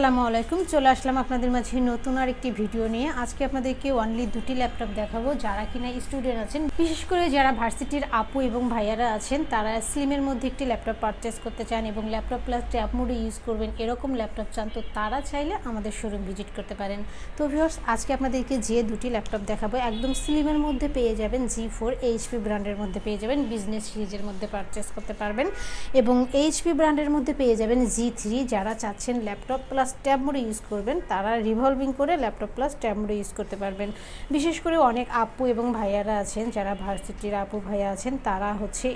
আসসালামু আলাইকুম। চলে আসলাম আপনাদের মাঝে নতুন আরেকটি ভিডিও নিয়ে। আজকে আপনাদেরকে অনলি দুটি ল্যাপটপ দেখাবো যারা কিনা স্টুডেন্ট আছেন, বিশেষ করে যারা ভার্সিটির আপু এবং ভাইয়ারা আছেন, তারা স্লিমের মধ্যে একটি ল্যাপটপ পারচেস করতে চান এবং ল্যাপটপ প্লাস ট্যাব মোডে ইউজ করবেন এরকম ল্যাপটপ চান, তো তারা চাইলে আমাদের শোরুম ভিজিট করতে পারেন। তো ভিউয়ার্স, আজকে আপনাদেরকে যে দুটি ল্যাপটপ দেখাবো একদম স্লিমের মধ্যে পেয়ে যাবেন। G4 এইচপি ব্র্যান্ডের মধ্যে পেয়ে যাবেন, বিজনেস সিরিজের মধ্যে পারচেস করতে পারবেন। এবং এইচপি ব্র্যান্ডের মধ্যে পেয়ে যাবেন G3। যারা চাচ্ছেন ল্যাপটপ প্লাস ট্যাব মোডে ইউজ করবেন তারা রিভলভিং করে ল্যাপটপ প্লাস ট্যাব মোডে ইউজ করতে পারবেন। বিশেষ করে অনেক আপু এবং ভাইয়ারা আছেন, যারা ভার্সিটির আপু ভাইয়া আছেন, তারা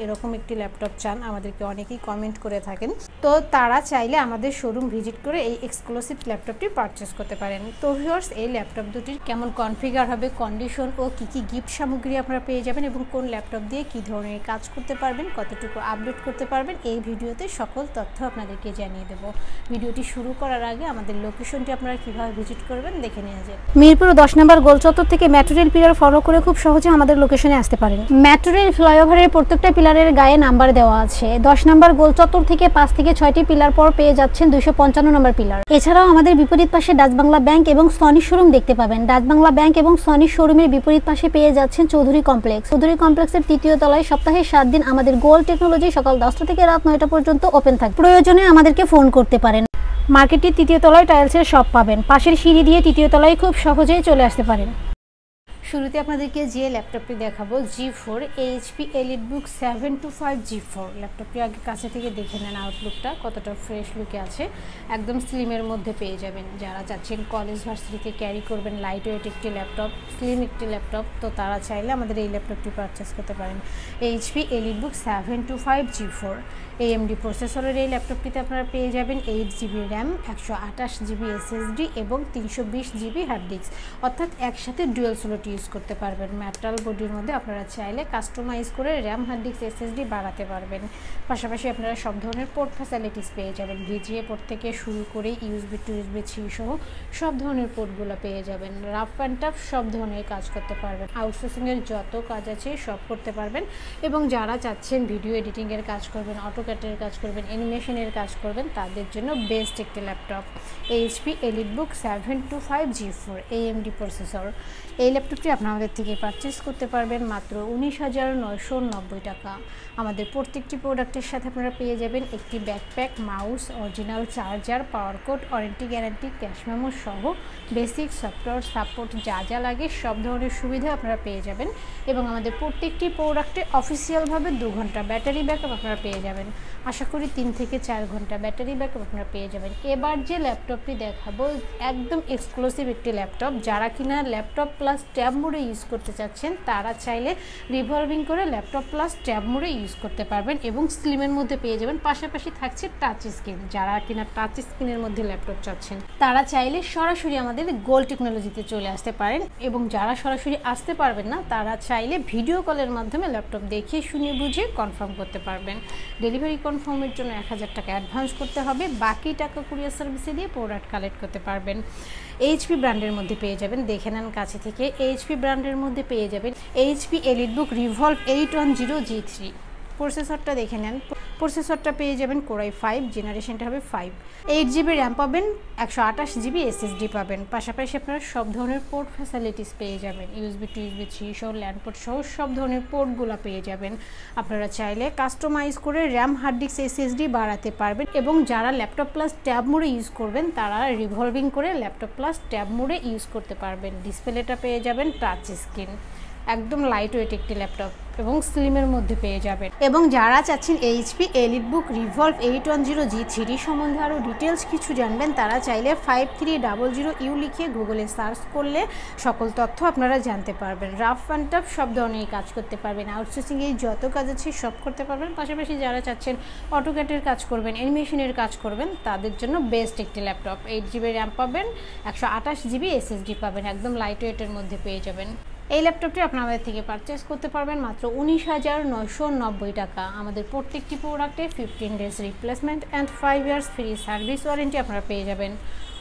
এরকম একটি ল্যাপটপ চান, আমাদেরকে অনেকেই কমেন্ট করে থাকেন। তো তারা চাইলে আমাদের শোরুম ভিজিট করে এই এক্সক্লুসিভ ল্যাপটপটি পারচেস করতে পারেন। তো ভিউয়ার্স, এই ল্যাপটপ দুটির কেমন কনফিগার হবে, কন্ডিশন ও কী গিফট সামগ্রী আপনারা পেয়ে যাবেন এবং কোন ল্যাপটপ দিয়ে কী ধরনের কাজ করতে পারবেন, কতটুকু আপডেট করতে পারবেন, এই ভিডিওতে সকল তথ্য আপনাদেরকে জানিয়ে দেব। ভিডিওটি শুরু করার আগে আমাদের লোকেশনটি আপনারা কিভাবে ভিজিট করবেন দেখে নেওয়া যায়। মিরপুর 10 নম্বর গোলচত্বর থেকে মেট্রো রেল পিলার ফলো করে খুব সহজে আমাদের লোকেশনে আসতে পারেন। মেট্রো রেল ফ্লাইওভারের প্রত্যেকটা পিলারের গায়ে নাম্বার দেওয়া আছে। 10 নম্বর গোলচত্বর থেকে 5 থেকে 6টি পিলার পর পেয়ে যাচ্ছেন 255 নম্বর পিলার। এছাড়াও আমাদের বিপরীত পাশে ডাচ বাংলা ব্যাংক এবং সনি শোরুম দেখতে পাবেন। ডাচ বাংলা ব্যাংক এবং সনি শোরুমের বিপরীত পাশে পেয়ে যাচ্ছেন চৌধুরী কমপ্লেক্স। চৌধুরী কমপ্লেক্সের 3য় তলায় সপ্তাহে 7 দিন আমাদের গোল্ড টেকনোলজি সকাল 10টা থেকে রাত 9টা পর্যন্ত ওপেন থাকে। প্রয়োজনে আমাদেরকে ফোন করতে পারেন। মার্কেটটির 3য় তলায় টাইলসের শপ পাবেন। পাশের সিঁড়ি দিয়ে 3য় তলায় খুব সহজেই চলে আসতে পারেন। শুরুতে আপনাদেরকে যে ল্যাপটপটি দেখাবো G4 এইচপি এলিটবুক 725 G4 ল্যাপটপটি আগে কাছে থেকে দেখে নেন আউটলুকটা কতটা ফ্রেশ লুকে আছে। একদম স্লিমের মধ্যে পেয়ে যাবেন। যারা চাচ্ছেন কলেজ ভার্সিটিতে ক্যারি করবেন লাইট ওয়েট একটি ল্যাপটপ, স্লিম একটি ল্যাপটপ, তো তারা চাইলে আমাদের এই ল্যাপটপটি পারচেস করতে পারেন। এইচপি এলিটবুক 725 G4 AMD প্রসেসরের এই ল্যাপটপটিতে আপনারা পেয়ে যাবেন 8GB র্যাম, 128GB SSD এবং 320GB হার্ড ডিস্ক, অর্থাৎ একসাথে ডুয়েল স্লট ইউজ করতে পারবেন। মেটাল বডির মধ্যে আপনারা চাইলে কাস্টমাইজ করে র্যাম, হার্ড ডিস্ক, SSD বাড়াতে পারবেন। পাশাপাশি আপনারা সব ধরনের পোর্ট ফ্যাসিলিটিস পেয়ে যাবেন। VGA পোর্ট থেকে শুরু করে USB টু USB 3 সহ সব ধরনের পোর্টগুলো পেয়ে যাবেন। রাফ অ্যান্ড টাফ সব ধরনের কাজ করতে পারবেন। আউটসোর্সিংয়ের যত কাজ আছে সব করতে পারবেন। এবং যারা চাচ্ছেন ভিডিও এডিটিংয়ের কাজ করবেন, অটোক্যাটের কাজ করবেন, অ্যানিমেশনের কাজ করবেন, তাদের জন্য বেস্ট একটি laptop HP EliteBook 725 G4 AMD processor. এই ল্যাপটপটি আপনারা আমাদের থেকে পারচেস করতে পারবেন মাত্র 19,990 টাকা। আমাদের প্রত্যেকটি প্রোডাক্টের সাথে আপনারা পেয়ে যাবেন একটি backpack, mouse, original charger, power cord, warranty guarantee, cash memo সহ বেসিক সফটওয়্যার সাপোর্ট যা যা লাগে সব ধরনের সুবিধা আপনারা পেয়ে যাবেন। এবং আমাদের প্রত্যেকটি প্রোডাক্টে অফিসিয়ালভাবে 2 ঘন্টা ব্যাটারি ব্যাকআপ আপনারা পেয়ে যাবেন। আশা করি 3 থেকে 4 ঘন্টা ব্যাটারি ব্যাকআপ আপনারা পেয়ে যাবেন। এবার যে ল্যাপটপটি দেখাবো একদম এক্সক্লুসিভ একটি ল্যাপটপ। যারা কিনা ল্যাপটপ প্লাস ট্যাব মোডে ইউজ করতে চাচ্ছেন তারা চাইলে রিভলভিং করে ল্যাপটপ প্লাস ট্যাব মোডে ইউজ করতে পারবেন এবং স্লিমের মধ্যে পেয়ে যাবেন। পাশাপাশি থাকছে টাচ স্ক্রিন। যারা কিনা টাচ স্ক্রিনের মধ্যে ল্যাপটপ চাচ্ছেন তারা চাইলে সরাসরি আমাদের গোল্ড টেকনোলজিতে চলে আসতে পারেন। এবং যারা সরাসরি আসতে পারবেন না তারা চাইলে ভিডিও কলের মাধ্যমে ল্যাপটপ দেখে শুনে বুঝে কনফার্ম করতে পারবেন। ডেলিভারি কনফার্মের জন্য 1000 টাকা অ্যাডভান্স করতে হবে, বাকি টাকা কুরিয়ার সার্ভিসে দিয়ে প্রোডাক্ট কালেক্ট করতে পারবেন। এইচপি ব্র্যান্ডের মধ্যে পেয়ে যাবেন, দেখে নেন কাছে থেকে। এইচপি ব্র্যান্ডের মধ্যে পেয়ে যাবেন এইচপি এলিটবুক রিভলভ 810 G3 প্রসেসরটা দেখে নেন। প্রসেসরটা পেয়ে যাবেন কোরাই 5, জেনারেশনটা হবে 5। 8GB র্যাম পাবেন, 128GB SSD পাবেন। পাশাপাশি আপনারা সব ধরনের পোর্ট ফ্যাসিলিটিস পেয়ে যাবেন। USB টু USB 3 সহ ল্যান্ড পোর্ট সহ সব ধরনের পোর্টগুলো পেয়ে যাবেন। আপনারা চাইলে কাস্টমাইজ করে র্যাম, হার্ড ডিস্ক, SSD বাড়াতে পারবেন। এবং যারা ল্যাপটপ প্লাস ট্যাব মোডে ইউজ করবেন তারা রিভলভিং করে ল্যাপটপ প্লাস ট্যাব মোডে ইউজ করতে পারবেন। ডিসপ্লেটা পেয়ে যাবেন টাচ স্ক্রিন, একদম লাইট ওয়েট একটি ল্যাপটপ এবং স্লিমের মধ্যে পেয়ে যাবেন। এবং যারা চাচ্ছেন এইচপি এলিটবুক রিভলভ 810 G3 সম্বন্ধে আরও ডিটেলস কিছু জানবেন তারা চাইলে 5300U লিখে গুগলে সার্চ করলে সকল তথ্য আপনারা জানতে পারবেন। রাফ অ্যান্ড টাফ সব ধরনের কাজ করতে পারবেন। আউটসোর্সিংয়ে যত কাজ আছে সব করতে পারবেন। পাশাপাশি যারা চাচ্ছেন অটোক্যাটের কাজ করবেন, অ্যানিমেশনের কাজ করবেন, তাদের জন্য বেস্ট একটি ল্যাপটপ। 8GB র্যাম পাবেন, 128GB SSD পাবেন, একদম লাইট ওয়েটের মধ্যে পেয়ে যাবেন। এই ল্যাপটপটি আপনাদের থেকে পারচেস করতে পারবেন মাত্র 19,990 টাকা। আমাদের প্রত্যেকটি প্রোডাক্টে 15 days replacement and 5 years free service warranty আপনারা পেয়ে যাবেন।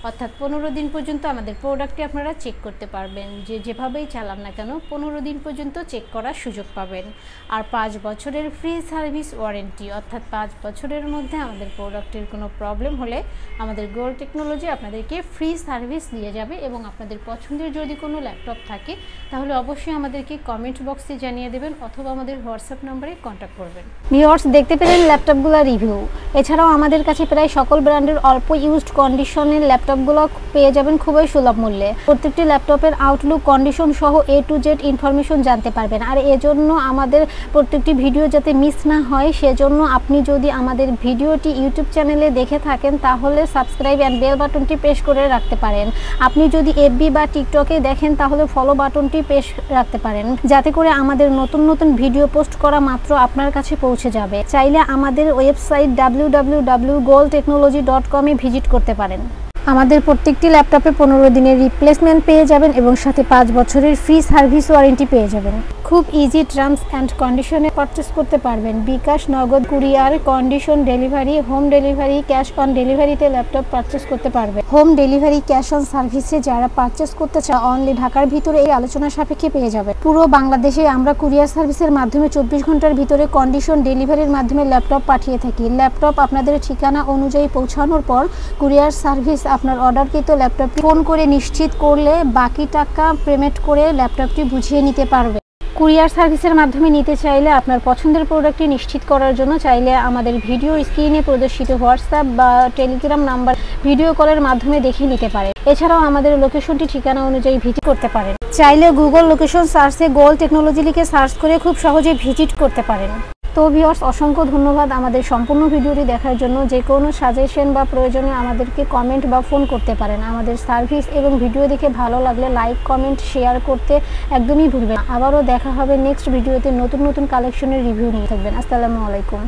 অর্থাৎ 15 দিন পর্যন্ত আমাদের প্রোডাক্টটি আপনারা চেক করতে পারবেন, যেভাবেই চালান না কেন 15 দিন পর্যন্ত চেক করার সুযোগ পাবেন। আর 5 বছরের ফ্রি সার্ভিস ওয়ারেন্টি, অর্থাৎ 5 বছরের মধ্যে আমাদের প্রোডাক্টের কোনো প্রবলেম হলে আমাদের গোল্ড টেকনোলজি আপনাদেরকে ফ্রি সার্ভিস দিয়ে যাবে। এবং আপনাদের পছন্দের যদি কোনো ল্যাপটপ থাকে তাহলে অবশ্যই আমাদেরকে কমেন্ট বক্সে জানিয়ে দেবেন অথবা আমাদের হোয়াটসঅ্যাপ নম্বরে কন্ট্যাক্ট করবেন। ভিউয়ার্স, দেখতে পেলেন ল্যাপটপগুলোর রিভিউ। এছাড়াও আমাদের কাছে প্রায় সকল ব্র্যান্ডের অল্প ইউজড কন্ডিশনের ল্যাপটপগুলো পেয়ে যাবেন খুবই সুলভ মূল্যে। প্রত্যেকটি ল্যাপটপের আউটলুক, কন্ডিশন সহ A to Z ইনফরমেশন জানতে পারবেন। আর এজন্য আমাদের প্রত্যেকটি ভিডিও যাতে মিস না হয় সেজন্য আপনি যদি আমাদের ভিডিওটি ইউটিউব চ্যানেলে দেখে থাকেন তাহলে সাবস্ক্রাইব অ্যান্ড বেল বাটনটি প্রেস করে রাখতে পারেন। আপনি যদি FB বা টিকটকে দেখেন তাহলে ফলো বাটনটি প্রেস রাখতে পারেন, যাতে করে আমাদের নতুন নতুন ভিডিও পোস্ট করা মাত্র আপনার কাছে পৌঁছে যাবে। চাইলে আমাদের ওয়েবসাইট www.goldtechnology.com এ ভিজিট করতে পারেন। আমাদের প্রত্যেকটি ল্যাপটপে 15 দিনের রিপ্লেসমেন্ট পেয়ে যাবেন এবং সাথে 5 বছরের ফ্রি সার্ভিস ওয়ারেন্টি পেয়ে যাবেন। খুব ইজি টার্মস অ্যান্ড কন্ডিশনে পারচেস করতে পারবেন। বিকাশ, নগদ, courier, condition delivery, home delivery, cash on ডেলিভারিতে ল্যাপটপ পারচেস করতে পারবেন। হোম ডেলিভারি, ক্যাশ অন সার্ভিসে যারা পারচেস করতে চায় অনলি ঢাকার ভিতরে এই আলোচনা সাপেক্ষে পেয়ে যাবেন। পুরো বাংলাদেশে আমরা কুরিয়ার সার্ভিসের মাধ্যমে 24 ঘন্টার ভিতরে কন্ডিশন ডেলিভারির মাধ্যমে ল্যাপটপ পাঠিয়ে থাকি। ল্যাপটপ আপনাদের ঠিকানা অনুযায়ী পৌঁছানোর পর কুরিয়ার সার্ভিস আপনার অর্ডারকৃত ল্যাপটপটি ফোন করে নিশ্চিত করলে বাকি টাকা পেমেন্ট করে ল্যাপটপটি বুঝিয়ে নিতে পারবে। কুরিয়ার সার্ভিসের মাধ্যমে নিতে চাইলে আপনার পছন্দের প্রোডাক্টটি নিশ্চিত করার জন্য চাইলে আমাদের ভিডিও স্ক্রিনে প্রদর্শিত হোয়াটসঅ্যাপ বা টেলিগ্রাম নাম্বার ভিডিও কলের মাধ্যমে দেখে নিতে পারেন। এছাড়াও আমাদের লোকেশনটি ঠিকানা অনুযায়ী ভিজিট করতে পারেন। চাইলে গুগল লোকেশন সার্চে গোল্ড টেকনোলজি লিখে সার্চ করে খুব সহজে ভিজিট করতে পারেন। তো ভিউয়ার্স, অসংখ্য ধন্যবাদ আমাদের সম্পূর্ণ ভিডিওটি দেখার জন্য। যে কোনো সাজেশন বা প্রয়োজনে আমাদেরকে কমেন্ট বা ফোন করতে পারেন। আমাদের সার্ভিস এবং ভিডিও দেখে ভালো লাগলে লাইক, কমেন্ট, শেয়ার করতে একদমই ভুলবেন। আবারও দেখা হবে নেক্সট ভিডিওতে নতুন নতুন কালেকশনের রিভিউ নিয়ে। থাকবেন। আসসালামু আলাইকুম।